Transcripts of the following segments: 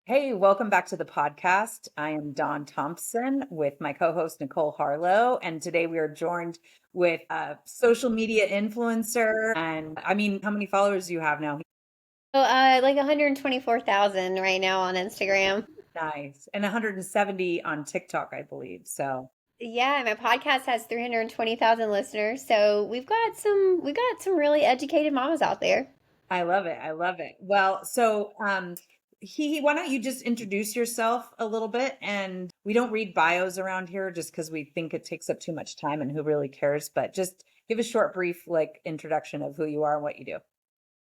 Hey, welcome back to the podcast. I am Dawn Thompson with my co-host Nicole Harlot, and today we are joined with a social media influencer. And I mean, how many followers do you have now? Like 124,000 right now on Instagram. Nice. And 170 on TikTok, I believe. So Yeah, my podcast has 320,000 listeners, so we got some really educated mamas out there. I love it. I love it. Well, so why don't you just introduce yourself a little bit? And we don't read bios around here just because we think it takes up too much time and who really cares, but just give a short, brief like introduction of who you are and what you do.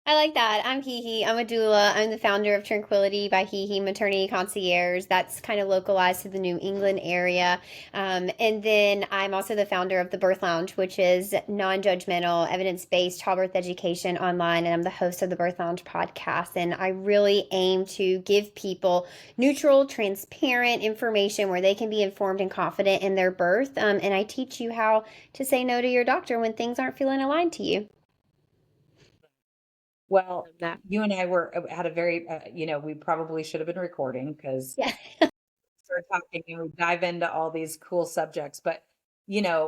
I like that. I'm HeHe. I'm a doula. I'm the founder of Tranquility by HeHe Maternity Concierge. That's kind of localized to the New England area. And then I'm also the founder of the Birth Lounge, which is non-judgmental, evidence-based childbirth education online. And I'm the host of the Birth Lounge podcast. And I really aim to give people neutral, transparent information where they can be informed and confident in their birth. And I teach you how to say no to your doctor when things aren't feeling aligned to you. Well, Love that. you and I had a very, we probably should have been recording because Yeah. start talking and we dive into all these cool subjects. But,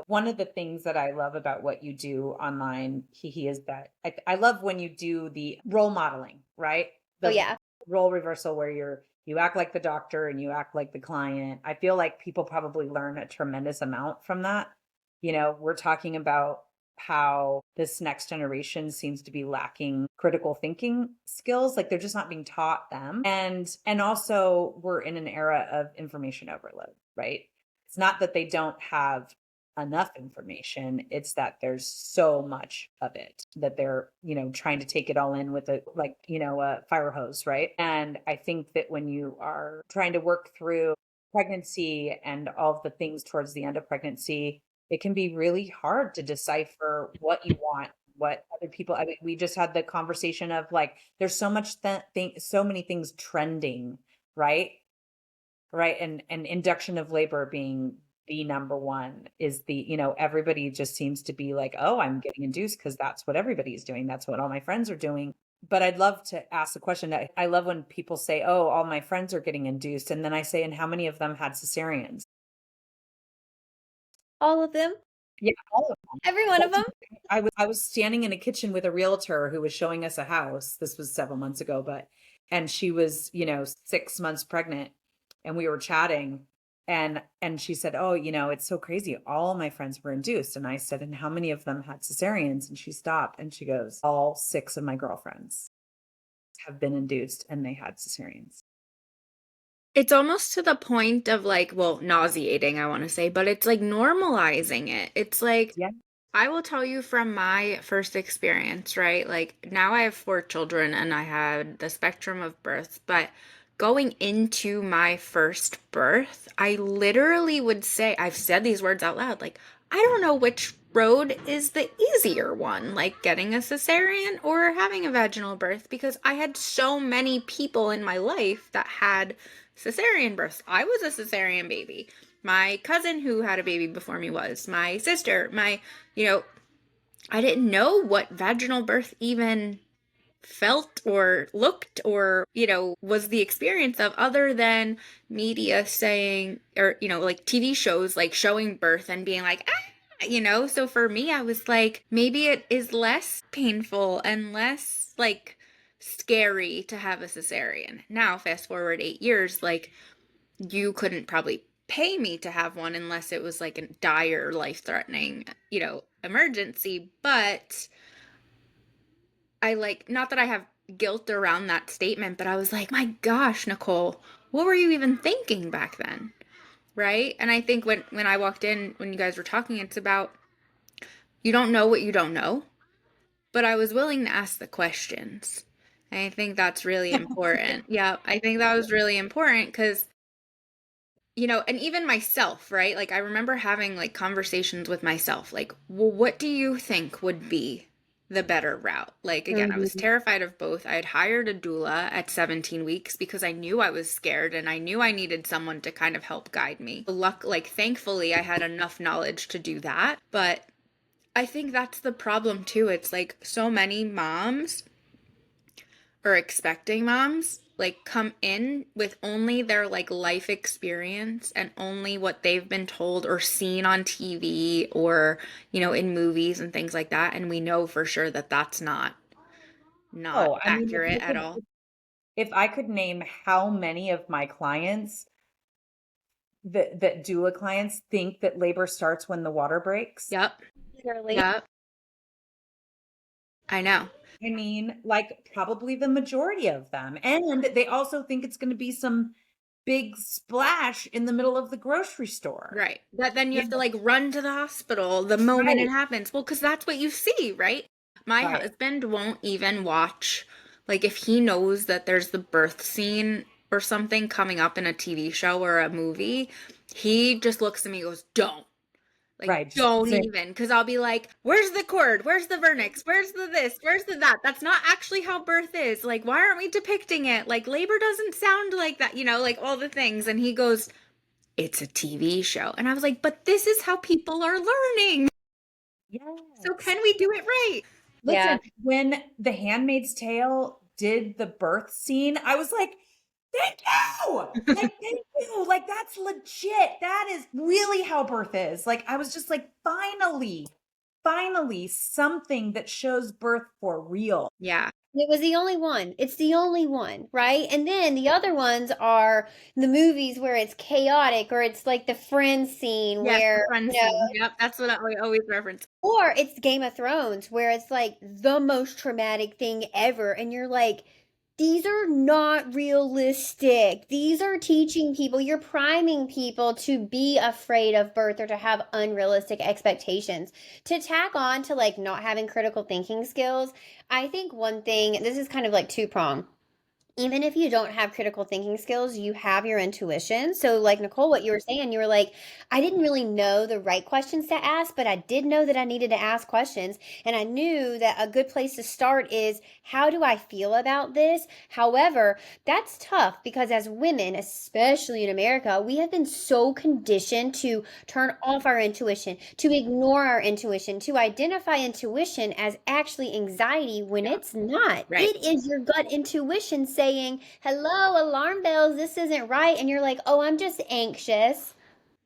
one of the things that I love about what you do online, Kiki, is that I love when you do the role modeling, right? Oh, The yeah. role reversal where you act like the doctor and you act like the client. I feel like people probably learn a tremendous amount from that. We're talking about how this next generation seems to be lacking critical thinking skills, like they're just not being taught them. And also we're in an era of information overload, right? It's not that they don't have enough information, it's that there's so much of it that they're trying to take it all in with a fire hose, right? And I think that when you are trying to work through pregnancy and all of the things towards the end of pregnancy, it can be really hard to decipher what you want, what other people. I mean, we just had the conversation of like, there's so much so many things trending, right? Right. And induction of labor being the number one is everybody just seems to be like, oh, I'm getting induced because that's what everybody's doing. That's what all my friends are doing. But I'd love to ask the question. I love when people say, oh, all my friends are getting induced. And then I say, and how many of them had cesareans? All of them. Yeah, all of them. Every one of That's them. amazing. I was standing in a kitchen with a realtor who was showing us a house. This was several months ago, and she was, 6 months pregnant, and we were chatting, and she said, "Oh, it's so crazy. All my friends were induced." And I said, "And how many of them had cesareans?" And she stopped and she goes, "All six of my girlfriends have been induced and they had cesareans." It's almost to the point of like, well, nauseating, I want to say, but it's like normalizing it. It's like, Yeah. I will tell you from my first experience, right? Like, now I have four children and I had the spectrum of births, but going into my first birth, I literally would say, I've said these words out loud, like, I don't know which road is the easier one, like getting a cesarean or having a vaginal birth, because I had so many people in my life that had cesarean births. I was a cesarean baby. My cousin who had a baby before me was, my sister, you know, I didn't know what vaginal birth even felt or looked or, was the experience of, other than media saying, or, like TV shows like showing birth and being like, ah. So for me, I was like, maybe it is less painful and less like scary to have a cesarean. Now, fast forward 8 years, like, you couldn't probably pay me to have one unless it was like a dire, life threatening, emergency. But I like, not that I have guilt around that statement, but I was like, my gosh, Nicole, what were you even thinking back then? Right. And I think when I walked in, when you guys were talking, it's about, you don't know what you don't know, but I was willing to ask the questions. And I think that's really important. Yeah, I think that was really important because, and even myself, right? Like, I remember having like conversations with myself, like, well, what do you think would be the better route? Like, again, I was Mhm. terrified of both. I had hired a doula at 17 weeks because I knew I was scared and I knew I needed someone to kind of help guide me. Like, thankfully, I had enough knowledge to do that. But I think that's the problem too. It's like so many moms or expecting moms like come in with only their like life experience and only what they've been told or seen on TV or, you know, in movies and things like that. And we know for sure that that's not Oh, I mean, accurate at all. if I could name how many of my clients that doula clients think that labor starts when the water breaks. Yep. Literally. Yep. I know. I mean, like probably the majority of them. And they also think it's going to be some big splash in the middle of the grocery store. Right. That then you You have to know, like run to the hospital the moment it right, happens. Well, because that's what you see, right? My right. husband won't even watch, like, if he knows that there's the birth scene or something coming up in a TV show or a movie, he just looks at me and goes, don't. Like, Right. Just don't say, even. Because I'll be like, where's the cord? Where's the vernix? Where's the this? Where's the that? That's not actually how birth is. Like, why aren't we depicting it? Like, labor doesn't sound like that, you know, like all the things. And he goes, it's a TV show. And I was like, but this is how people are learning. So yes. can we do it right? Yeah. Listen, when The Handmaid's Tale did the birth scene, I was like, thank you. Like, thank you. Like, that's legit. That is really how birth is. Like, I was just like, finally, something that shows birth for real. Yeah. It was the only one. It's the only one, right? And then the other ones are the movies where it's chaotic, or it's like the Friends scene Yes, the where, friend scene. Yep, that's what I always reference. or it's Game of Thrones where it's like the most traumatic thing ever. And you're like, these are not realistic. These are teaching people, you're priming people to be afraid of birth or to have unrealistic expectations. To tack on to like not having critical thinking skills, I think one thing, this is kind of like two prong. Even if you don't have critical thinking skills, you have your intuition. So, like Nicole, what you were saying, you were like, I didn't really know the right questions to ask, but I did know that I needed to ask questions. And I knew that a good place to start is, how do I feel about this? However, that's tough because as women, especially in America, we have been so conditioned to turn off our intuition, to ignore our intuition, to identify intuition as actually anxiety when it's not. Right. It is your gut intuition saying, hello, alarm bells, this isn't right. And you're like, oh, I'm just anxious.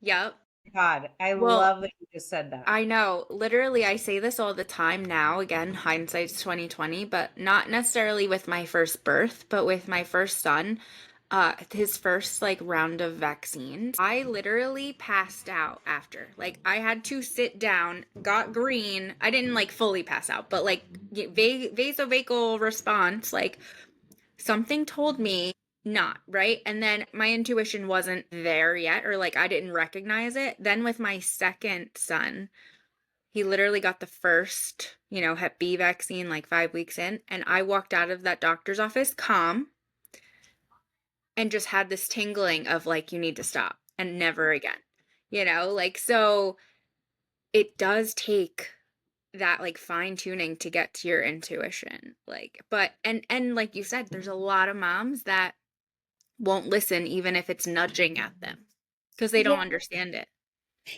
Yep. God, I Well, love that you just said that. I know. Literally, I say this all the time now. Again, hindsight's 2020, but not necessarily with my first birth, but with my first son, his first like round of vaccines. I literally passed out after. Like I had to sit down, got green. I didn't like fully pass out, but like vasovagal response, like something told me not, right? And then my intuition wasn't there yet, or like I didn't recognize it. Then with my second son, he literally got the first, you know, Hep B vaccine like 5 weeks in. And I walked out of that doctor's office calm and just had this tingling of like, you need to stop and never again, you know, like, so it does take that like fine tuning to get to your intuition. Like, but, and like you said, there's a lot of moms that won't listen even if it's nudging at them because they don't Yeah. understand it.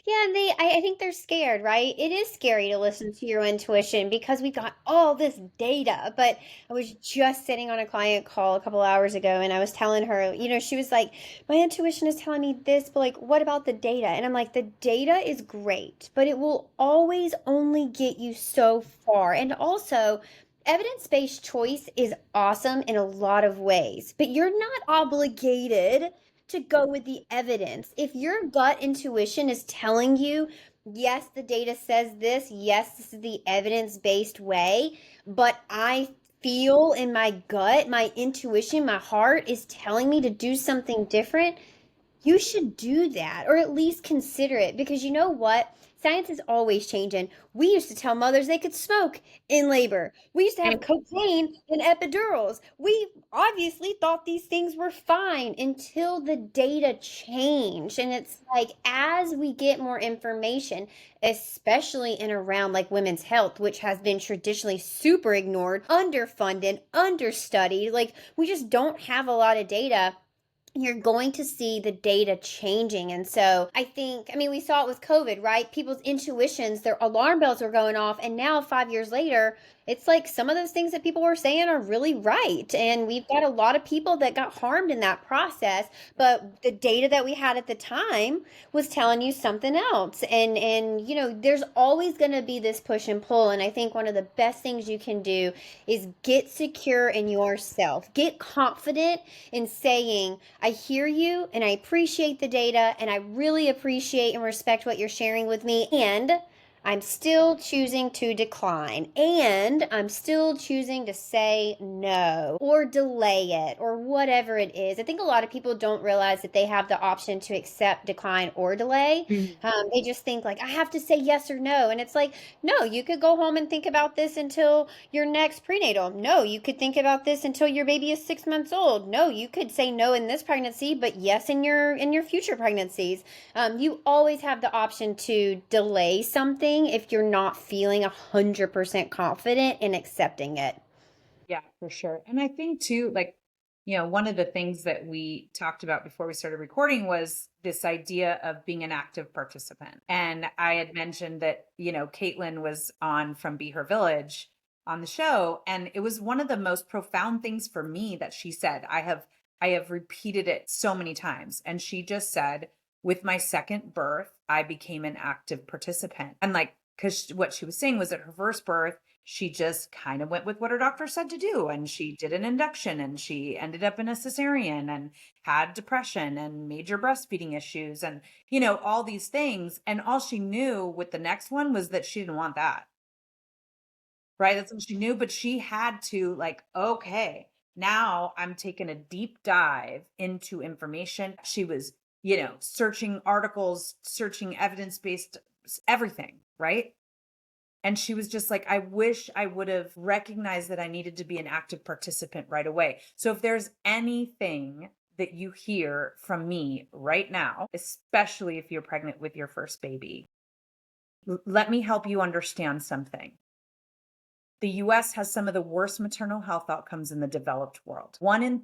Yeah, and I think they're scared, right? It is scary to listen to your intuition because we got all this data. But I was just sitting on a client call a couple hours ago and I was telling her, you know, she was like, my intuition is telling me this, but like, what about the data? And I'm like, the data is great, but it will always only get you so far. And also, evidence-based choice is awesome in a lot of ways, but you're not obligated to go with the evidence. If your gut intuition is telling you, yes, the data says this, yes, this is the evidence based way, but I feel in my gut, my intuition, my heart is telling me to do something different, you should do that or at least consider it because you know what? Science is always changing. We used to tell mothers they could smoke in labor. We used to have And cocaine and epidurals. We obviously thought these things were fine until the data changed. And it's like as we get more information, especially in around like women's health, which has been traditionally super ignored, underfunded, understudied, like we just don't have a lot of data, you're going to see the data changing. And so I think, I mean, we saw it with COVID, right? People's intuitions, their alarm bells were going off. And now 5 years later, it's like some of those things that people were saying are really right. And we've got a lot of people that got harmed in that process, but the data that we had at the time was telling you something else. And you know, there's always going to be this push and pull, and I think one of the best things you can do is get secure in yourself. Get confident in saying, I hear you and I appreciate the data and I really appreciate and respect what you're sharing with me, and I'm still choosing to decline, and I'm still choosing to say no or delay it or whatever it is. I think a lot of people don't realize that they have the option to accept, decline, or delay. They just think like, I have to say yes or no. And it's like, no, you could go home and think about this until your next prenatal. No, you could think about this until your baby is 6 months old. No, you could say no in this pregnancy, but yes in your future pregnancies. You always have the option to delay something if you're not feeling 100% confident in accepting it. Yeah, for sure. And I think too, like, you know, one of the things that we talked about before we started recording was this idea of being an active participant. And I had mentioned that, you know, Caitlin was on from Be Her Village on the show. And it was one of the most profound things for me that she said. I have repeated it so many times. And she just said, with my second birth, I became an active participant. And like, because what she was saying was that her first birth, she just kind of went with what her doctor said to do. And she did an induction and she ended up in a cesarean and had depression and major breastfeeding issues and, you know, all these things. And all she knew with the next one was that she didn't want that. Right. That's what she knew. But she had to, like, okay, now I'm taking a deep dive into information. She was, you know, searching articles, searching evidence-based everything. Right. And she was just like, I wish I would have recognized that I needed to be an active participant right away. So if there's anything that you hear from me right now, especially if you're pregnant with your first baby, let me help you understand something. The US has some of the worst maternal health outcomes in the developed world. One in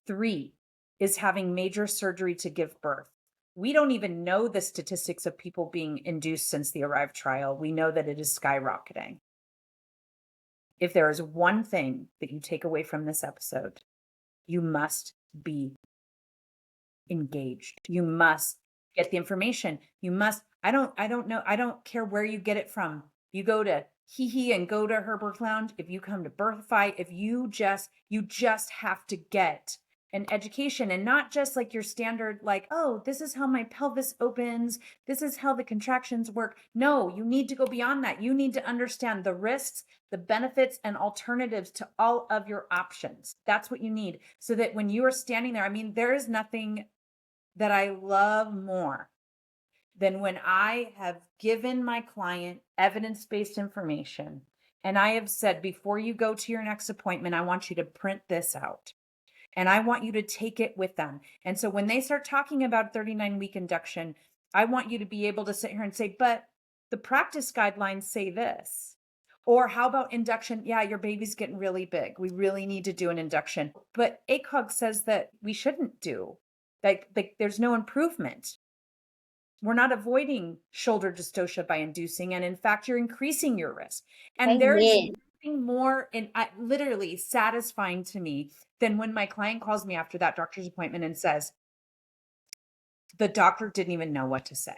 three is having major surgery to give birth. We don't even know the statistics of people being induced since the Arrive trial. We know that it is skyrocketing. If there is one thing that you take away from this episode, you must be engaged. You must get the information. You must, I don't know. I don't care where you get it from. You go to HeHe and go to Her Birth Lounge. If you come to Birthify, if you just have to get an education, and not just like your standard, like, oh, this is how my pelvis opens. This is how the contractions work. No, you need to go beyond that. You need to understand the risks, the benefits, and alternatives to all of your options. That's what you need. So that when you are standing there, I mean, there is nothing that I love more than when I have given my client evidence-based information and I have said, before you go to your next appointment, I want you to print this out. And I want you to take it with them. And so when they start talking about 39-week induction, I want you to be able to sit here and say, but the practice guidelines say this. Or how about induction? Yeah, your baby's getting really big. We really need to do an induction. But ACOG says that we shouldn't do. Like there's no improvement. We're not avoiding shoulder dystocia by inducing. And in fact, you're increasing your risk. And there's Amen. nothing more literally satisfying to me than when my client calls me after that doctor's appointment and says, the doctor didn't even know what to say.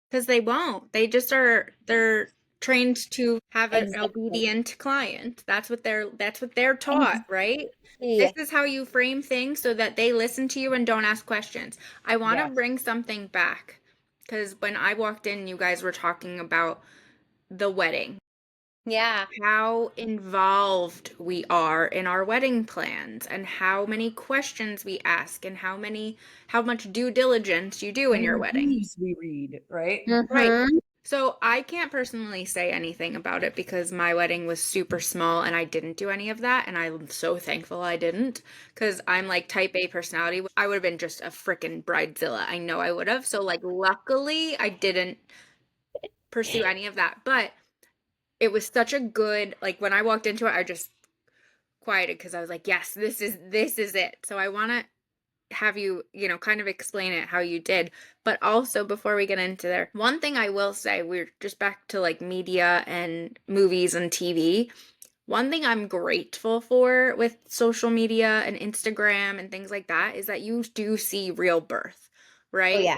Because they won't. They're trained to have an Exactly. obedient client. That's what they're taught, right? Yeah. This is how you frame things so that they listen to you and don't ask questions. I want to Yes. bring something back because when I walked in, you guys were talking about the wedding, Yeah. how involved we are in our wedding plans and how many questions we ask and how much due diligence you do in your wedding. Reviews we read, right? Right. Mm-hmm. So I can't personally say anything about it because my wedding was super small and I didn't do any of that. And I'm so thankful I didn't because I'm like type A personality. I would have been just a freaking bridezilla. I know I would have. So like luckily I didn't pursue any of that. But it was such a good, like when I walked into it, I just quieted because I was like, yes, this is it. So I want to have you, kind of explain it how you did. But also, before we get into there, one thing I will say, we're just back to like media and movies and TV. One thing I'm grateful for with social media and Instagram and things like that is that you do see real birth, right? Oh, yeah.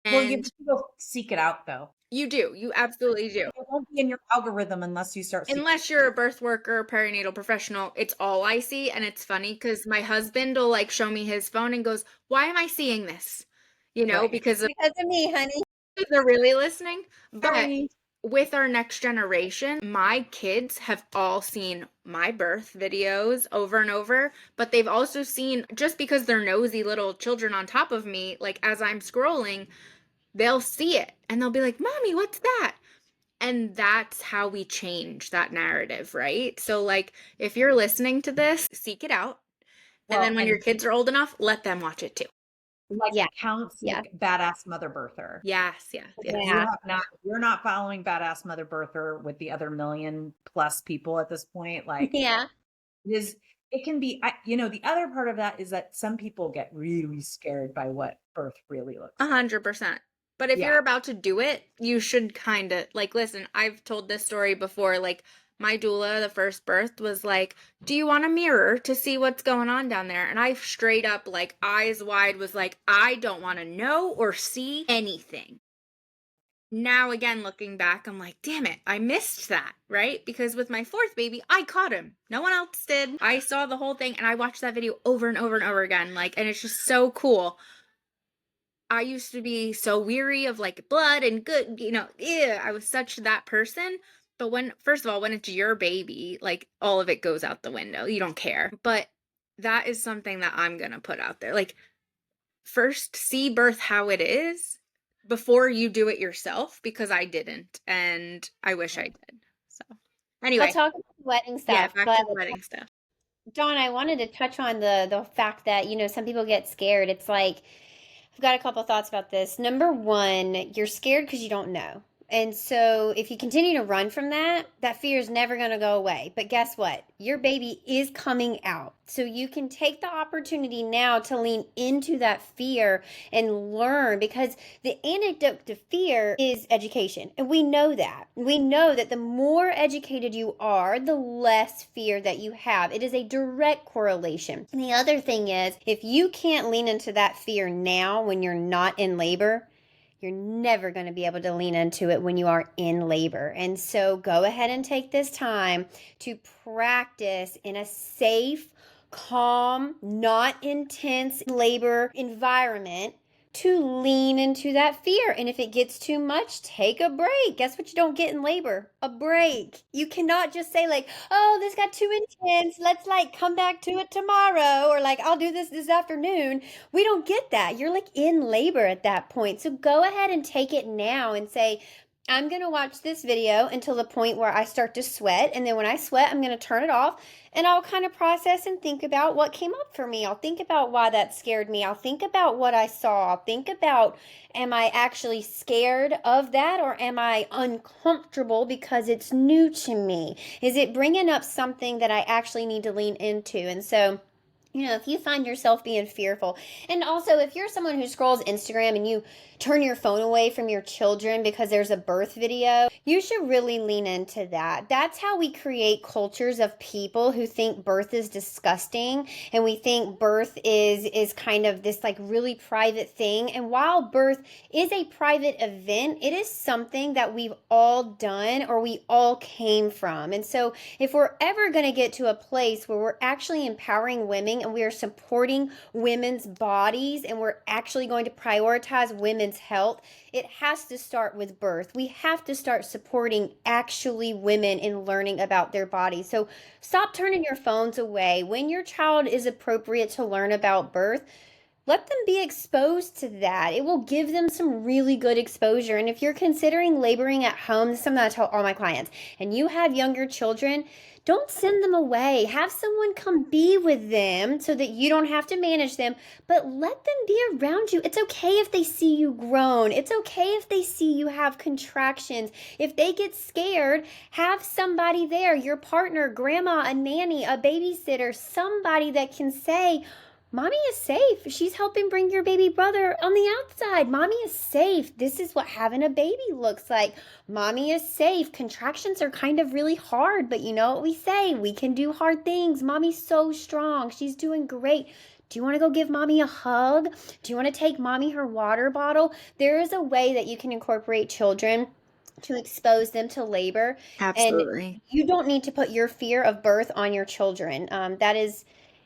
Well, you have And to go seek it out, though. you do. You absolutely do. It won't be in your algorithm unless you start seeking. Unless you're a birth worker, perinatal professional, it's all I see. And it's funny because my husband will like show me his phone and goes, "Why am I seeing this?" Right. Because Because of me, honey. they're really listening. But Sorry. with our next generation, my kids have all seen my birth videos over and over, but they've also seen, just because they're nosy little children on top of me, like as I'm scrolling, they'll see it and they'll be like, "Mommy, what's that?" And that's how we change that narrative, right? So, like, if you're listening to this, seek it out. And then when your kids are old enough, let them watch it too. Like Yeah. accounts Yeah. like Badass Mother Birther. Yes, yes, yes. Yeah. You're not following Badass Mother Birther with the other million plus people at this point. Like, Yeah. it can be, the other part of that is that some people get really scared by what birth really looks like. 100%. But if Yeah. you're about to do it, you should kind of, like, listen, I've told this story before. Like, my doula, the first birth, was like, "Do you want a mirror to see what's going on down there?" And I straight up, like, eyes wide, was like, "I don't want to know or see anything." Now, again, looking back, I'm like, damn it, I missed that, right? Because with my fourth baby, I caught him. No one else did. I saw the whole thing and I watched that video over and over and over again. Like, and it's just so cool. I used to be so weary of like blood and good, I was such that person. But first of all, when it's your baby, like all of it goes out the window. You don't care. But that is something that I'm going to put out there. Like, first, see birth how it is before you do it yourself, because I didn't. And I wish I did. So, anyway. We'll talk about the wedding stuff. Yeah, back but to the wedding stuff. Dawn, I wanted to touch on the fact that, some people get scared. It's like, I've got a couple thoughts about this. Number one, you're scared because you don't know. And so if you continue to run from that, that fear is never going to go away. But guess what? Your baby is coming out. So you can take the opportunity now to lean into that fear and learn, because the antidote to fear is education. And we know that. We know that the more educated you are, the less fear that you have. It is a direct correlation. And the other thing is, if you can't lean into that fear now when you're not in labor, you're never going to be able to lean into it when you are in labor. And so go ahead and take this time to practice in a safe, calm, not intense labor environment to lean into that fear. And if it gets too much, take a break. Guess what you don't get in labor? A break. You cannot just say like, "Oh, this got too intense. Let's like come back to it tomorrow," or like, "I'll do this afternoon." We don't get that. You're like in labor at that point. So go ahead and take it now and say, "I'm going to watch this video until the point where I start to sweat. And then when I sweat, I'm going to turn it off and I'll kind of process and think about what came up for me. I'll think about why that scared me. I'll think about what I saw. I'll think about, am I actually scared of that, or am I uncomfortable because it's new to me? Is it bringing up something that I actually need to lean into?" And so, if you find yourself being fearful, and also if you're someone who scrolls Instagram and you turn your phone away from your children because there's a birth video, you should really lean into that. That's how we create cultures of people who think birth is disgusting, and we think birth is kind of this like really private thing. And while birth is a private event, it is something that we've all done or we all came from. And so if we're ever going to get to a place where we're actually empowering women and we are supporting women's bodies and we're actually going to prioritize women's health, it has to start with birth. We have to start supporting actually women in learning about their bodies. So stop turning your phones away. When your child is appropriate to learn about birth, let them be exposed to that. It will give them some really good exposure. And if you're considering laboring at home, this is something I tell all my clients, and you have younger children, don't send them away. Have someone come be with them so that you don't have to manage them, but let them be around you. It's okay if they see you grown. It's okay if they see you have contractions. If they get scared, have somebody there, your partner, grandma, a nanny, a babysitter, somebody that can say, Mommy is safe. She's helping bring your baby brother on the outside. Mommy is safe. This is what having a baby looks like. Mommy is safe. Contractions are kind of really hard, but you know what we say? We can do hard things. Mommy's so strong. She's doing great. Do you want to go give mommy a hug? Do you want to take mommy her water bottle? There is a way that you can incorporate children to expose them to labor, and Absolutely. you don't need to put your fear of birth on your children.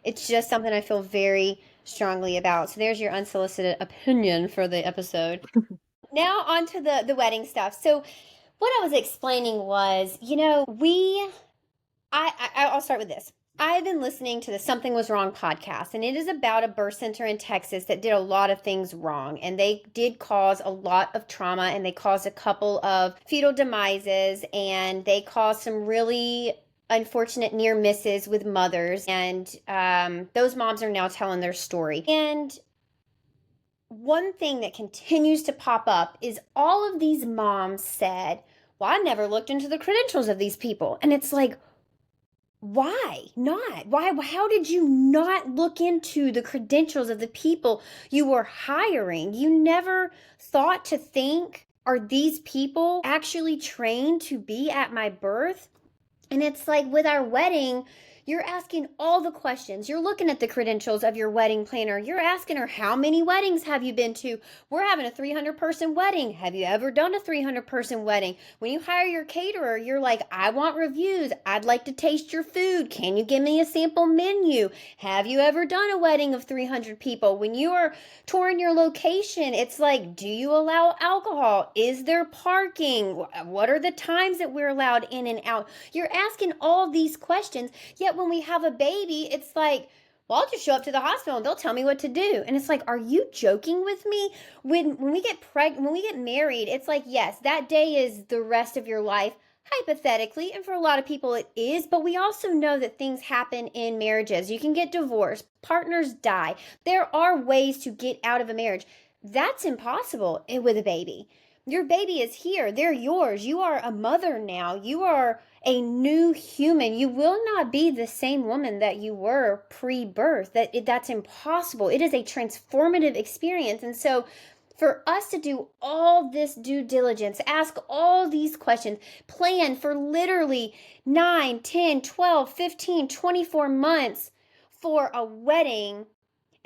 It's just something I feel very strongly about. So there's your unsolicited opinion for the episode. Now on to the wedding stuff. So what I was explaining was, I'll start with this. I've been listening to the Something Was Wrong podcast, and it is about a birth center in Texas that did a lot of things wrong. And they did cause a lot of trauma, and they caused a couple of fetal demises, and they caused some really unfortunate near misses with mothers. And those moms are now telling their story. And one thing that continues to pop up is all of these moms said, well, I never looked into the credentials of these people. And it's like, why not? How did you not look into the credentials of the people you were hiring? You never thought to think, are these people actually trained to be at my birth? And it's like with our wedding, you're asking all the questions. You're looking at the credentials of your wedding planner. You're asking her, how many weddings have you been to? We're having a 300-person wedding. Have you ever done a 300-person wedding? When you hire your caterer, you're like, I want reviews. I'd like to taste your food. Can you give me a sample menu? Have you ever done a wedding of 300 people? When you are touring your location, it's like, do you allow alcohol? Is there parking? What are the times that we're allowed in and out? You're asking all these questions, yet when we have a baby, it's like, well, I'll just show up to the hospital and they'll tell me what to do. And it's like, are you joking with me? When we get when we get married, it's like, yes, that day is the rest of your life, hypothetically, and for a lot of people it is, but we also know that things happen in marriages. You can get divorced, partners die. There are ways to get out of a marriage. That's impossible with a baby. Your baby is here. They're yours. You are a mother now. You are a new human. You will not be the same woman that you were pre-birth. That's impossible. It is a transformative experience. And so for us to do all this due diligence, ask all these questions, plan for literally 9, 10, 12, 15, 24 months for a wedding,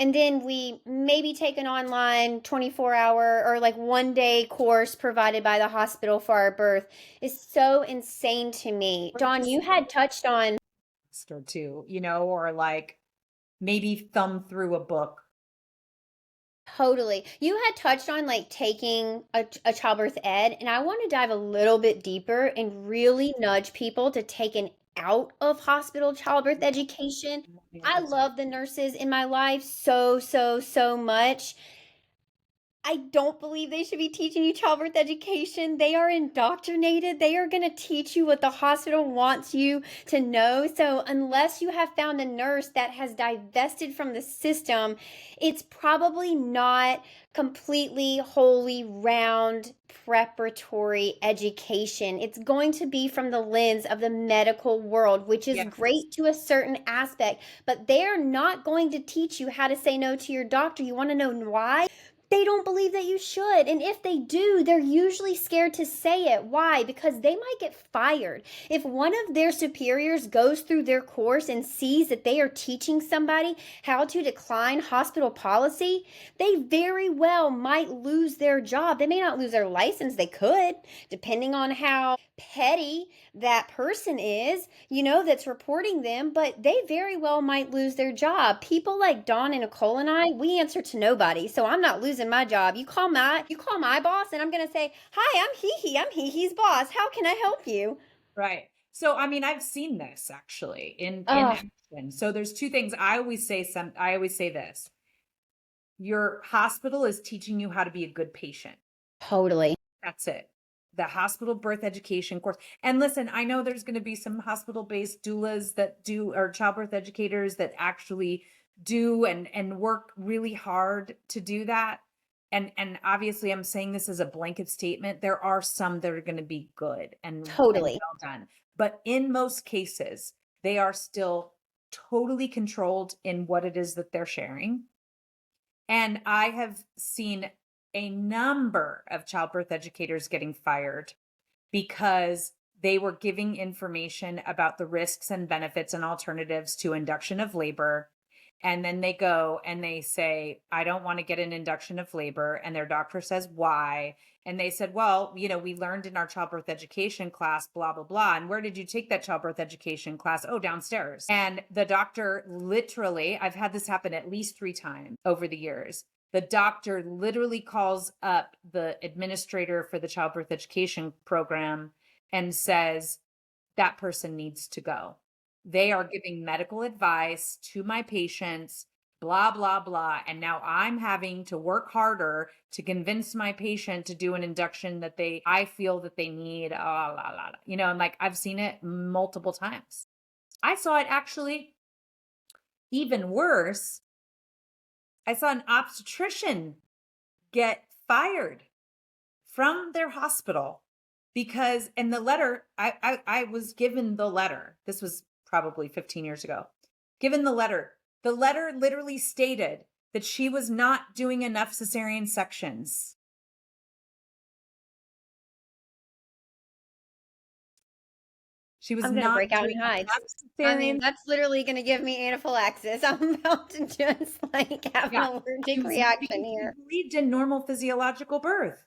and then we maybe take an online 24-hour or like 1 day course provided by the hospital for our birth is so insane to me. Dawn, you had touched on Or two, or like maybe thumb through a book. totally. You had touched on like taking a childbirth ed, and I want to dive a little bit deeper and really nudge people to take an out of hospital childbirth education. I love the nurses in my life so, so, so much. I don't believe they should be teaching you childbirth education. They are indoctrinated. They are going to teach you what the hospital wants you to know. So, unless you have found a nurse that has divested from the system, it's probably not completely wholly round preparatory education. It's going to be from the lens of the medical world, which is great to a certain aspect, but they're not going to teach you how to say no to your doctor. You want to know why? They don't believe that you should. And if they do, they're usually scared to say it. Why? Because they might get fired. If one of their superiors goes through their course and sees that they are teaching somebody how to decline hospital policy, they very well might lose their job. They may not lose their license. They could, depending on how petty that person is, that's reporting them, but they very well might lose their job. People like Dawn and Nicole and I, we answer to nobody. So I'm not losing my job. You call my boss and I'm going to say, "Hi, I'm HeHe. I'm HeHe's boss. How can I help you?" Right. So, I mean, I've seen this actually in action. So there's two things. I always say this. Your hospital is teaching you how to be a good patient. Totally. That's it. The hospital birth education course. And listen, I know there's going to be some hospital-based doulas that do, or childbirth educators that actually do and work really hard to do that. And obviously I'm saying this as a blanket statement. There are some that are going to be good and Totally. well done. But in most cases, they are still totally controlled in what it is that they're sharing. And I have seen a number of childbirth educators getting fired because they were giving information about the risks and benefits and alternatives to induction of labor. And then they go and they say, I don't want to get an induction of labor. And their doctor says, why? And they said, well, we learned in our childbirth education class, blah, blah, blah. And where did you take that childbirth education class? Oh, downstairs. And the doctor literally, I've had this happen at least 3 times over the years. The doctor literally calls up the administrator for the childbirth education program and says, that person needs to go. They are giving medical advice to my patients, blah, blah, blah. And now I'm having to work harder to convince my patient to do an induction that I feel that they need. And like, I've seen it multiple times. I saw it actually even worse. I saw an obstetrician get fired from their hospital because in the letter, I was given the letter. This was probably 15 years ago. Given the letter literally stated that she was not doing enough cesarean sections. She was I'm gonna not break out in doing hives. enough I mean, cesarean. that's literally gonna give me anaphylaxis. I'm about to just like have an allergic reaction here. She believed in normal physiological birth,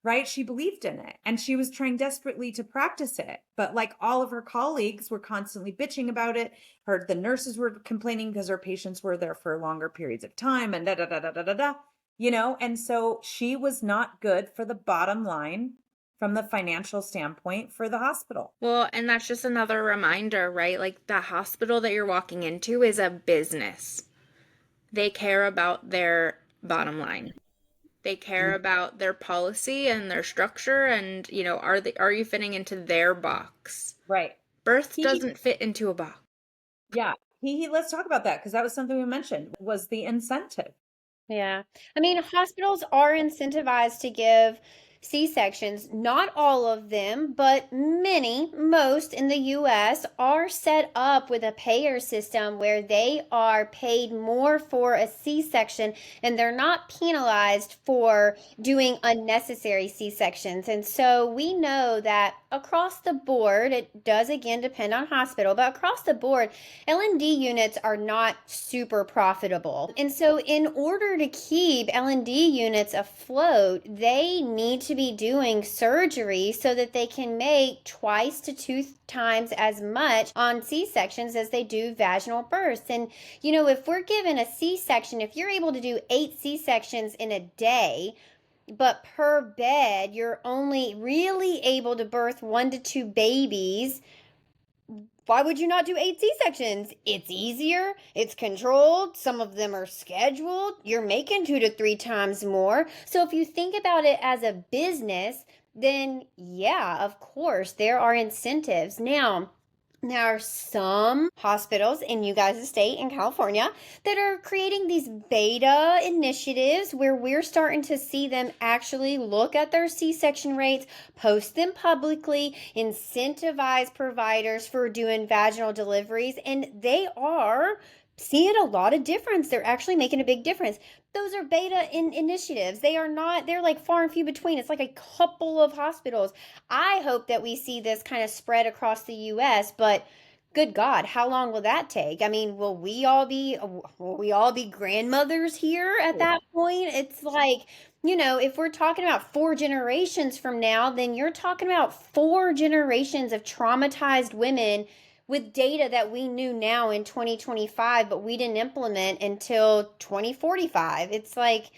right? She believed in it and she was trying desperately to practice it. But like all of her colleagues were constantly bitching about it. The nurses were complaining because her patients were there for longer periods of time and and so she was not good for the bottom line from the financial standpoint for the hospital. Well, and that's just another reminder, right? Like the hospital that you're walking into is a business. They care about their bottom line. They care about their policy and their structure and, are you fitting into their box? Right. Birth doesn't fit into a box. Yeah. Let's talk about that because that was something we mentioned was the incentive. Yeah. I mean, hospitals are incentivized to give C-sections. Not all of them, but most in the US are set up with a payer system where they are paid more for a C-section and they're not penalized for doing unnecessary C-sections. And so we know that across the board, it does again depend on hospital, but across the board, L&D units are not super profitable. And so in order to keep L&D units afloat, they need to be doing surgery so that they can make twice to 2 times as much on C-sections as they do vaginal births. And, if we're given a C-section, if you're able to do 8 C-sections in a day, but per bed, you're only really able to birth 1 to 2 babies, why would you not do 8 C-sections? It's easier, it's controlled, some of them are scheduled, you're making 2 to 3 times more. So if you think about it as a business, then yeah, of course, there are incentives. Now, there are some hospitals in you guys' state in California that are creating these beta initiatives where we're starting to see them actually look at their C-section rates, post them publicly, incentivize providers for doing vaginal deliveries, and they are seeing a lot of difference. They're actually making a big difference. Those are beta initiatives. They're like far and few between. It's like a couple of hospitals. I hope that we see this kind of spread across the US, but good God, how long will that take? I mean, will we all be grandmothers here at that point? It's like, if we're talking about 4 generations from now, then you're talking about 4 generations of traumatized women with data that we knew now in 2025, but we didn't implement until 2045. It's like,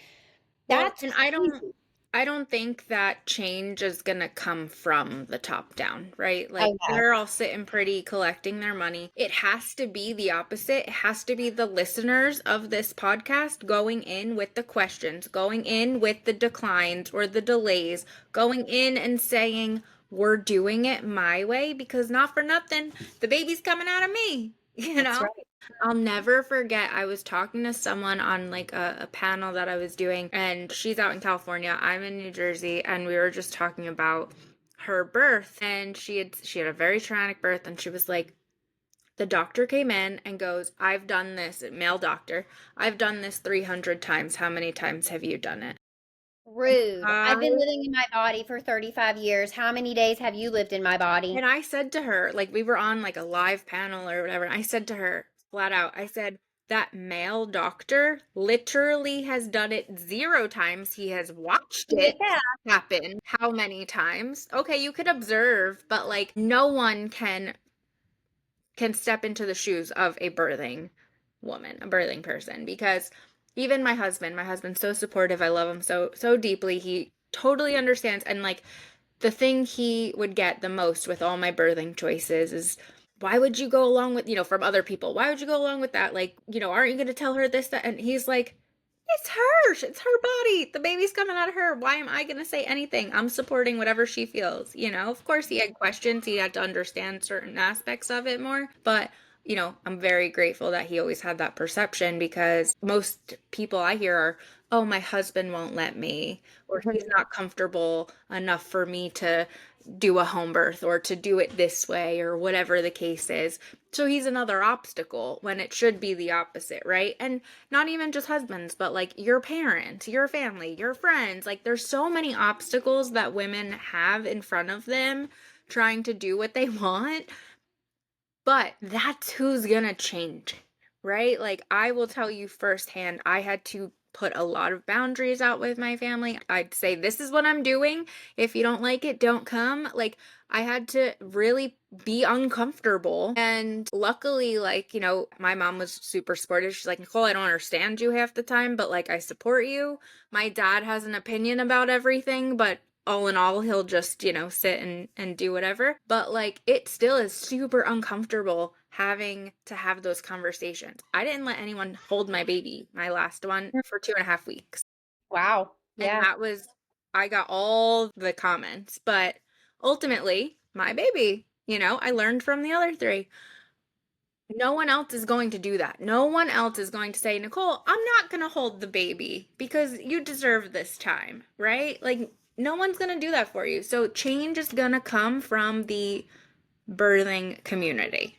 that's and I don't think that change is gonna come from the top down, right? Like they're all sitting pretty collecting their money. It has to be the opposite. It has to be the listeners of this podcast going in with the questions, going in with the declines or the delays, going in and saying, we're doing it my way, because not for nothing, the baby's coming out of me, That's right. I'll never forget, I was talking to someone on like a panel that I was doing, and she's out in California, I'm in New Jersey, and we were just talking about her birth, and she had a very traumatic birth, and she was like, The doctor came in and goes, I've done this, male doctor, I've done this 300 times. How many times have you done it? Rude. I've been I living in my body for 35 years. How many days have you lived in my body? And I said to her, like, we were on like a live panel or whatever. And I said to her flat out, I said, that male doctor literally has done it 0 times. He has watched it Yeah. happen. How many times? Okay, you could observe, but like no one can step into the shoes of a birthing woman, a birthing person, because even my husband's so supportive. I love him so deeply. He totally understands, and like the thing he would get the most with all my birthing choices is, why would you go along with, from other people, why would you go along with that? Like, aren't you going to tell her this, that? And he's like, it's her body. The baby's coming out of her. Why am I going to say anything? I'm supporting whatever she feels. Of course he had questions. He had to understand certain aspects of it more. But, I'm very grateful that he always had that perception, because most people I hear are, oh, my husband won't let me, or he's not comfortable enough for me to do a home birth or to do it this way, or whatever the case is. So he's another obstacle when it should be the opposite, right? And not even just husbands, but like your parents, your family, your friends. Like there's so many obstacles that women have in front of them trying to do what they want. But that's who's gonna change, right? Like I will tell you firsthand, I had to put a lot of boundaries out with my family. I'd say, this is what I'm doing. If you don't like it, don't come. Like I had to really be uncomfortable. And luckily, like, my mom was super supportive. She's like, Nicole, I don't understand you half the time, but like, I support you. My dad has an opinion about everything, but all in all, he'll just, sit and do whatever. But like, it still is super uncomfortable having to have those conversations. I didn't let anyone hold my baby, my last one, for 2.5 weeks. Wow. And Yeah. that was, I got all the comments, but ultimately, my baby, I learned from the other 3. No one else is going to do that. No one else is going to say, Nicole, I'm not going to hold the baby because you deserve this time, right? Like, no one's going to do that for you. So change is going to come from the birthing community.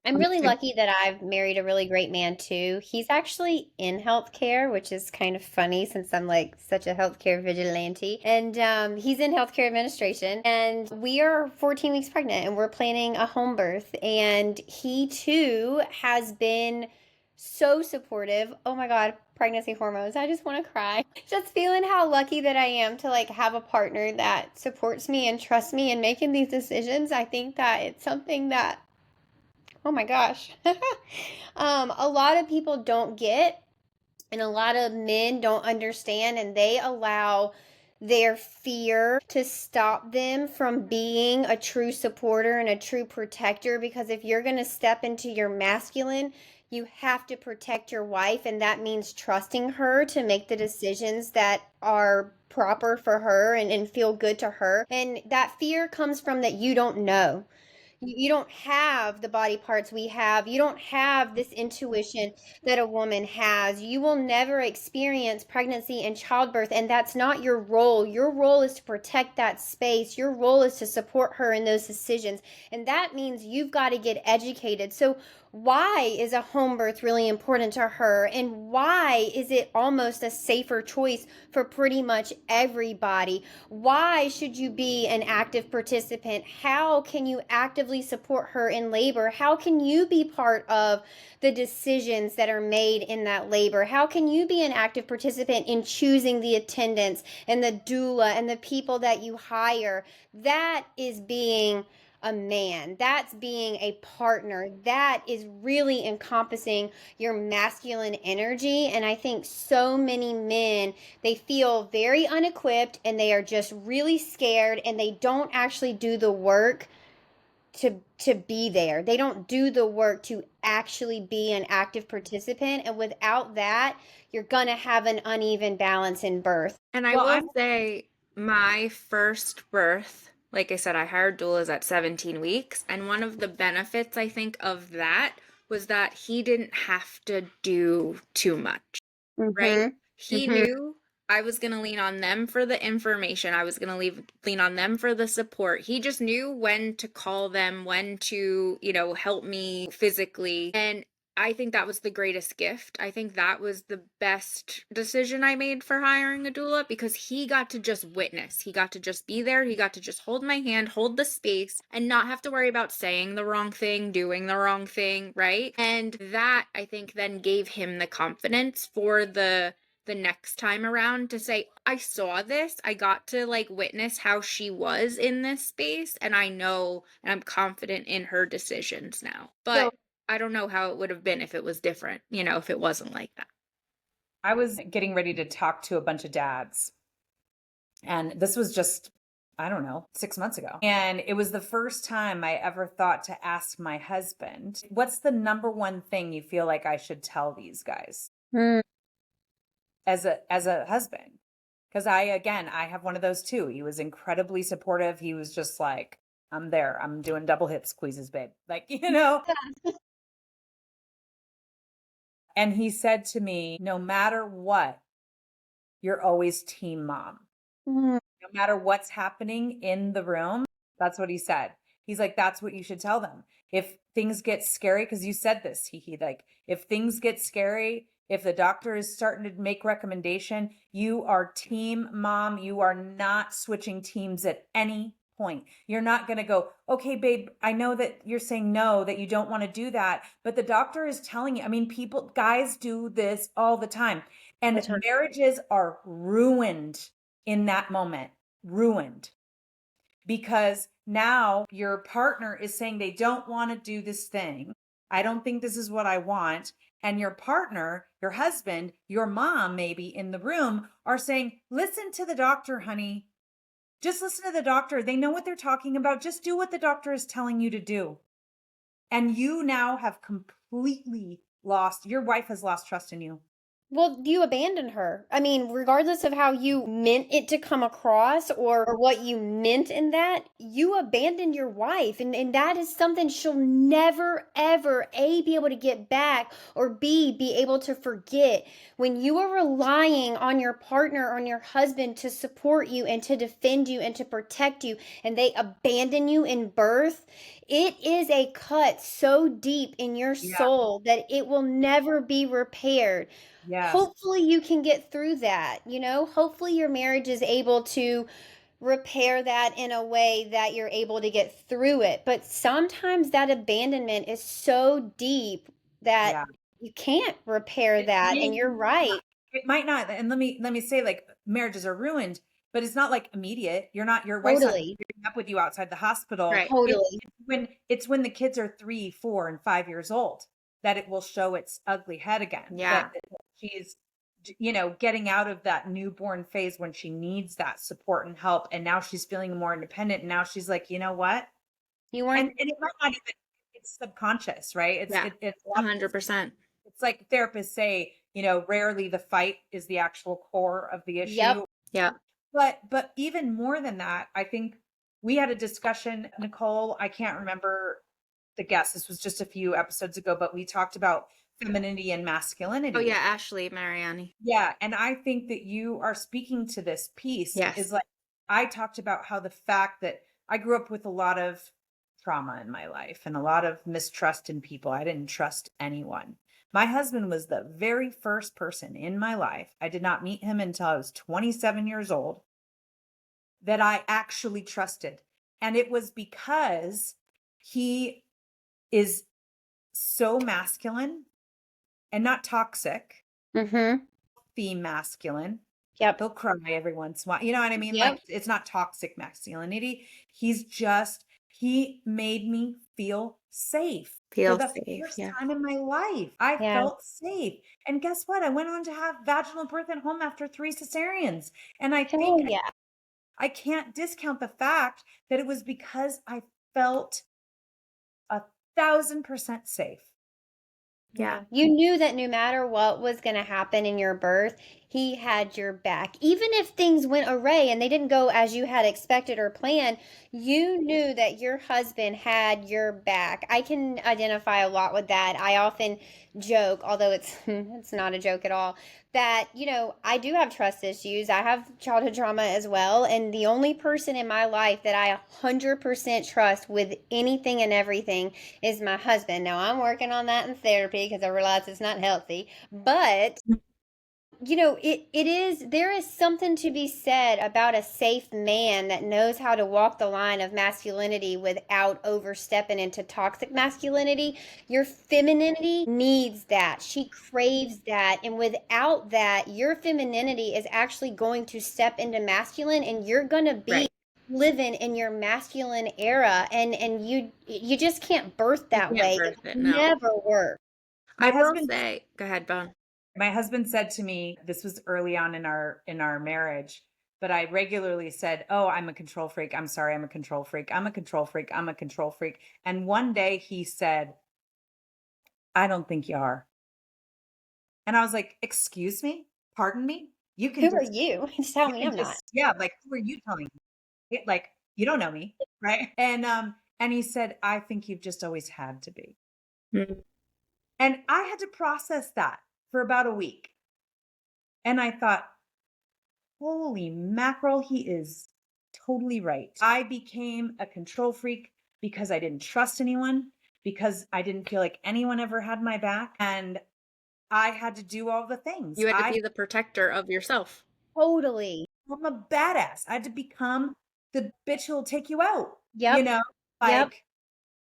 I'm really lucky that I've married a really great man too. He's actually in healthcare, which is kind of funny since I'm like such a healthcare vigilante. And he's in healthcare administration. And we are 14 weeks pregnant and we're planning a home birth. And he too has been so supportive. Oh my God, pregnancy hormones. I just want to cry. Just feeling how lucky that I am to like have a partner that supports me and trusts me in making these decisions. I think that it's something that, oh my gosh. A lot of people don't get, and a lot of men don't understand, and they allow their fear to stop them from being a true supporter and a true protector. Because if you're going to step into your masculine, you have to protect your wife, and that means trusting her to make the decisions that are proper for her and feel good to her. And that fear comes from that you don't know. You don't have the body parts we have. You don't have this intuition that a woman has. You will never experience pregnancy and childbirth, and that's not your role. Your role is to protect that space. Your role is to support her in those decisions. And that means you've got to get educated. So, why is a home birth really important to her? And why is it almost a safer choice for pretty much everybody? Why should you be an active participant? How can you actively support her in labor? How can you be part of the decisions that are made in that labor? How can you be an active participant in choosing the attendants and the doula and the people that you hire? That is being a man. That's being a partner. That is really encompassing your masculine energy. And I think so many men, they feel very unequipped and they are just really scared and they don't actually do the work to be there. They don't do the work to actually be an active participant. And without that, you're going to have an uneven balance in birth. And I will say, my first birth, like I said, I hired doulas at 17 weeks. And one of the benefits, I think, of that was that he didn't have to do too much, right? He knew I was going to lean on them for the information. I was going to lean on them for the support. He just knew when to call them, when to, help me physically. And I think that was the greatest gift. I think that was the best decision I made for hiring a doula, because he got to just witness. He got to just be there. He got to just hold my hand, hold the space, and not have to worry about saying the wrong thing, doing the wrong thing, right? And that, I think, then gave him the confidence for the next time around to say, I saw this, I got to witness how she was in this space, and I know and I'm confident in her decisions now. But I don't know how it would have been if it was different, if it wasn't like that. I was getting ready to talk to a bunch of dads, and this was just, I don't know, 6 months ago. And it was the first time I ever thought to ask my husband, what's the number one thing you feel like I should tell these guys? As a husband, because I have one of those too. He was incredibly supportive. He was just like, I'm there, I'm doing double hip squeezes, babe, and he said to me, no matter what, you're always team mom. No matter what's happening in the room. That's what he said. He's like, that's what you should tell them. If things get scary, because you said this, he like, if things get scary, if the doctor is starting to make recommendation, you are team mom. You are not switching teams at any point. You're not going to go, okay, babe, I know that you're saying no, that you don't want to do that, but the doctor is telling you. I mean, guys do this all the time, and marriages are ruined in that moment, ruined. Because now your partner is saying they don't want to do this thing. I don't think this is what I want. And your partner, your husband, your mom, maybe in the room are saying, listen to the doctor, honey. Just listen to the doctor. They know what they're talking about. Just do what the doctor is telling you to do. And you now have completely your wife has lost trust in you. Well, you abandoned her. I mean, regardless of how you meant it to come across or what you meant in that, you abandoned your wife. And that is something she'll never, ever, A, be able to get back, or B, be able to forget. When you are relying on your partner, on your husband to support you and to defend you and to protect you, and they abandon you in birth, it is a cut so deep in your soul that it will never be repaired. Yes. Hopefully you can get through that, hopefully your marriage is able to repair that in a way that you're able to get through it. But sometimes that abandonment is so deep that you can't repair that. And you're right. It might not. And let me say, marriages are ruined, but it's not immediate. Your wife's not picking up with you outside the hospital. Right. Totally. It's when the kids are 3, 4, and 5 years old that it will show its ugly head again. Yeah. That she's, getting out of that newborn phase when she needs that support and help. And now she's feeling more independent. And now she's like, you know what? You weren't. And it might not even, it's subconscious, right? It's 100%. It's like therapists say, rarely the fight is the actual core of the issue. Yep. Yeah. But even more than that, I think we had a discussion, Nicole, I can't remember the guest. This was just a few episodes ago, but we talked about femininity and masculinity. Oh yeah, Ashley Mariani. Yeah. And I think that you are speaking to this piece. Yes. Is I talked about how the fact that I grew up with a lot of trauma in my life and a lot of mistrust in people. I didn't trust anyone. My husband was the very first person in my life. I did not meet him until I was 27 years old that I actually trusted. And it was because he is so masculine and not toxic. Be masculine. Yep. He'll cry every once in a while. You know what I mean? Yep. It's not toxic masculinity. He made me feel safe. For the first time in my life, I felt safe. And guess what? I went on to have vaginal birth at home after 3 cesareans. And I think I can't discount the fact that it was because I felt 1,000% safe. Yeah. You knew that no matter what was going to happen in your birth, he had your back. Even if things went awry and they didn't go as you had expected or planned, you knew that your husband had your back. I can identify a lot with that. I often joke, although it's it's not a joke at all, that, I do have trust issues. I have childhood trauma as well. And the only person in my life that I 100% trust with anything and everything is my husband. Now, I'm working on that in therapy because I realize it's not healthy. But there is something to be said about a safe man that knows how to walk the line of masculinity without overstepping into toxic masculinity. Your femininity needs that. She craves that. And without that, your femininity is actually going to step into masculine, and you're going to be living in your masculine era, and you just can't birth that way. It never works. I will say, go ahead, Bone. My husband said to me, this was early on in our marriage, but I regularly said, "Oh, I'm a control freak. I'm sorry, I'm a control freak. I'm a control freak. I'm a control freak." And one day he said, "I don't think you are." And I was like, "Excuse me? Pardon me? You can Who are you? Tell me I'm not." Yeah, like, who are you telling me? Like, you don't know me, right? And he said, "I think you've just always had to be." Mm-hmm. And I had to process that for about a week. And I thought, holy mackerel, he is totally right. I became a control freak because I didn't trust anyone, because I didn't feel like anyone ever had my back. And I had to do all the things. You had to be the protector of yourself. Totally. I'm a badass. I had to become the bitch who'll take you out. Yep. Like,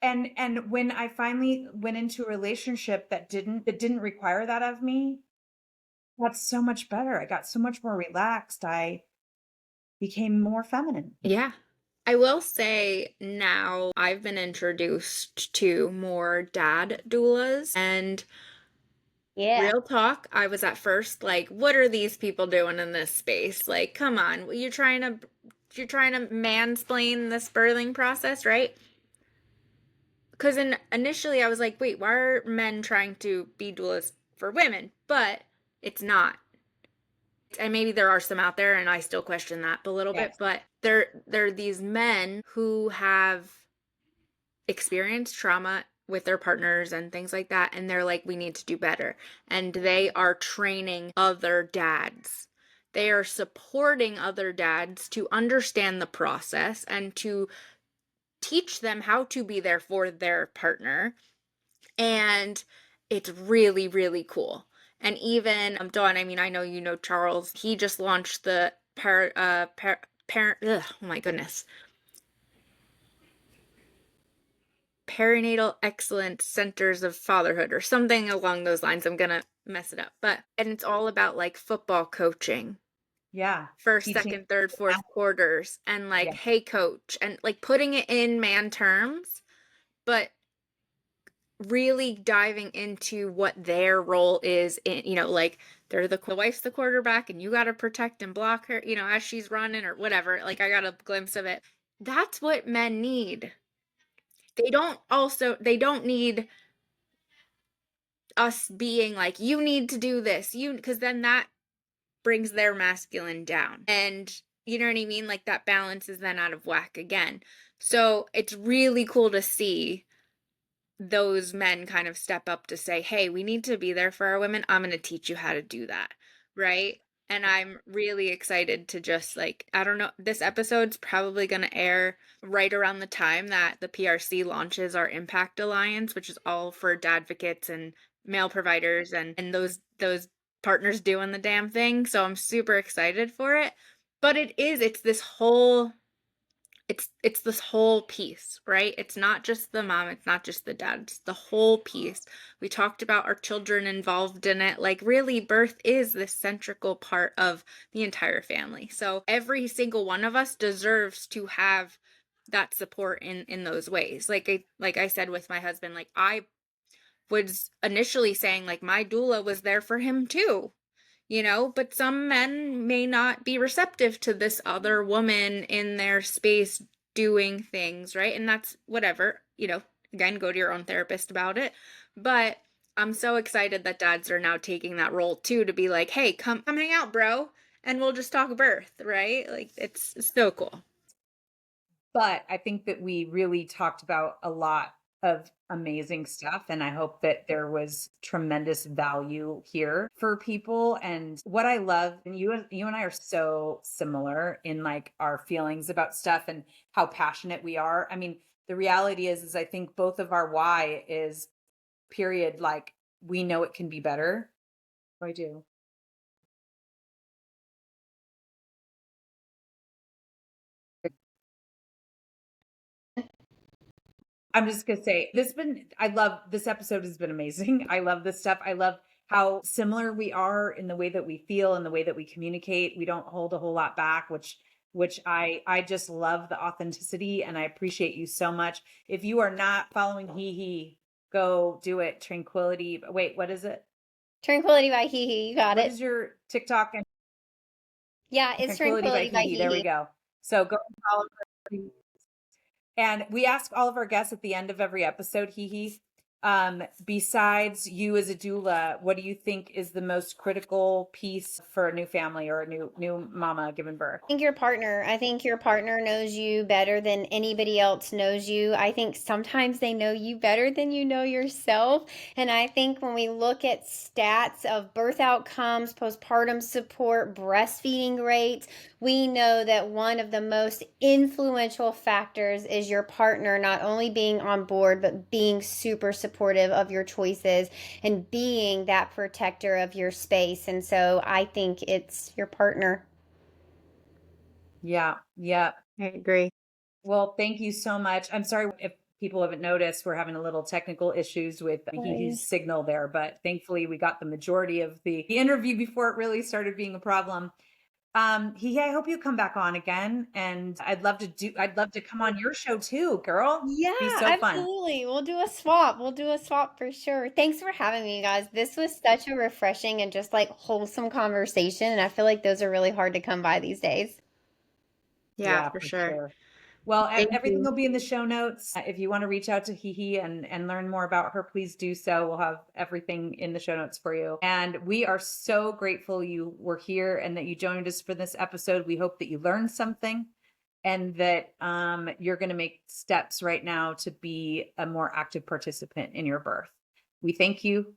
and when I finally went into a relationship that didn't require that of me, that's so much better. I got so much more relaxed. I became more feminine. Yeah. I will say now I've been introduced to more dad doulas, and real talk, I was at first like, what are these people doing in this space? Like, come on, you're trying to mansplain this birthing process, right? Because initially I was like, wait, why are men trying to be doulas for women? But it's not. And maybe there are some out there, and I still question that a little bit, but there are these men who have experienced trauma with their partners and things like that, and they're like, we need to do better. And they are training other dads. They are supporting other dads to understand the process and to teach them how to be there for their partner. And it's really, really cool. And even Dawn, I mean, I know you know Charles. He just launched the oh my goodness, Perinatal Excellence Centers of Fatherhood or something along those lines. I'm gonna mess it up, and it's all about like football coaching. Yeah. First, second, third, fourth quarters, and like, hey, coach, and like putting it in man terms, but really diving into what their role is in, like they're the wife's the quarterback and you got to protect and block her, as she's running or whatever. Like I got a glimpse of it. That's what men need. They don't need us being like, you need to do this, because then that brings their masculine down. And you know what I mean? Like that balance is then out of whack again. So it's really cool to see those men kind of step up to say, hey, we need to be there for our women. I'm going to teach you how to do that. Right. And I'm really excited to just like, I don't know, this episode's probably going to air right around the time that the PRC launches our Impact Alliance, which is all for dadvocates and male providers and those partners doing the damn thing. So I'm super excited for it. But it's this whole piece, right? It's not just the mom, it's not just the dad, it's the whole piece. We talked about our children involved in it. Like really, birth is the central part of the entire family. So every single one of us deserves to have that support in those ways. Like I said with my husband, like I was initially saying like my doula was there for him too. But some men may not be receptive to this other woman in their space doing things, right? And that's whatever, again, go to your own therapist about it. But I'm so excited that dads are now taking that role too, to be like, hey, come hang out, bro, and we'll just talk birth, right? Like it's so cool. But I think that we really talked about a lot of amazing stuff. And I hope that there was tremendous value here for people. And what I love, and you and I are so similar in like our feelings about stuff and how passionate we are. I mean, the reality is I think both of our why is period, like we know it can be better. I do. I'm just gonna say I love this episode has been amazing. I love this stuff. I love how similar we are in the way that we feel and the way that we communicate. We don't hold a whole lot back, which I just love the authenticity and I appreciate you so much. If you are not following HeHe, go do it. Tranquility. Wait, what is it? Tranquility by HeHe. You got What it. is your TikTok and Yeah, it's Tranquility by Tranquility by HeHe? There we HeHe. go. So go follow her. And we ask all of our guests at the end of every episode, HeHe, besides you as a doula, what do you think is the most critical piece for a new family or a new mama giving birth? I think your partner knows you better than anybody else knows you. I think sometimes they know you better than you know yourself. And I think when we look at stats of birth outcomes, postpartum support, breastfeeding rates, we know that one of the most influential factors is your partner not only being on board, but being super supportive of your choices and being that protector of your space. And so I think it's your partner. Yeah, yeah. I agree. Well, thank you so much. I'm sorry if people haven't noticed, we're having a little technical issues with HeHe's signal there, but thankfully we got the majority of the interview before it really started being a problem. HeHe, I hope you come back on again, and I'd love to come on your show too, girl. Yeah, Be so fun. absolutely. We'll do a swap. We'll do a swap for sure. Thanks for having me, you guys. This was such a refreshing and just like wholesome conversation. And I feel like those are really hard to come by these days. Yeah, Yeah, for for sure. sure. Well, Thank everything you. will be in the show notes. If you want to reach out to HeHe and learn more about her, please do so. We'll have everything in the show notes for you. And we are so grateful you were here and that you joined us for this episode. We hope that you learned something and that you're going to make steps right now to be a more active participant in your birth. We thank you.